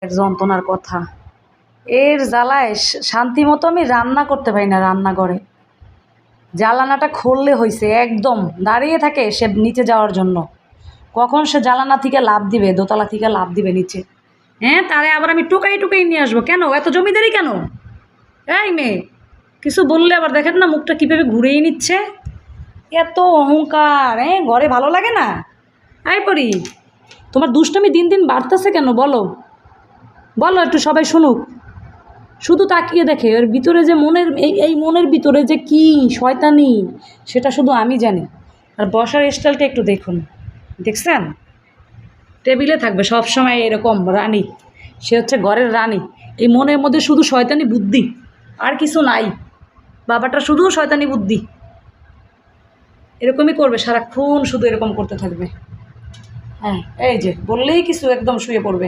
এর যন্ত্রণার কথা, এর জ্বালায় শান্তি মতো আমি রান্না করতে পারি না রান্নাঘরে। জ্বালানাটা খুললে হয়েছে, একদম দাঁড়িয়ে থাকে সে নিচে যাওয়ার জন্য, কখন সে জ্বালানা থেকে লাফ দিবে, দোতলা থেকে লাফ দিবে নিচে। হ্যাঁ, তারে আবার আমি টুকাই টুকাই নিয়ে আসবো। কেন এত জমিদারি কেন? এই মেয়ে, কিছু বললে আবার দেখেন না মুখটা কীভাবে ঘুরেই নিচ্ছে। এত অহংকার! হ্যাঁ, ঘরে ভালো লাগে না? আই পড়ি, তোমার দুষ্টামি দিন দিন বাড়তেছে কেন বলো? বলো একটু, সবাই শুনুক। শুধু তাকিয়ে দেখে ওর ভিতরে যে মনের এই মনের ভিতরে যে কি শয়তানি, সেটা শুধু আমি জানি। আর বসার স্টাইলটা একটু দেখুন, দেখছেন? টেবিলে থাকবে সব সময় এরকম রানী, সে হচ্ছে ঘরের রানী। এই মনের মধ্যে শুধু শয়তানি বুদ্ধি, আর কিছু নাই। বাবাটা শুধু শয়তানি বুদ্ধি, এরকমই করবে সারাক্ষণ, শুধু এরকম করতে থাকবে। হ্যাঁ, এই যে বললেই কিছু একদম শুয়ে পড়বে।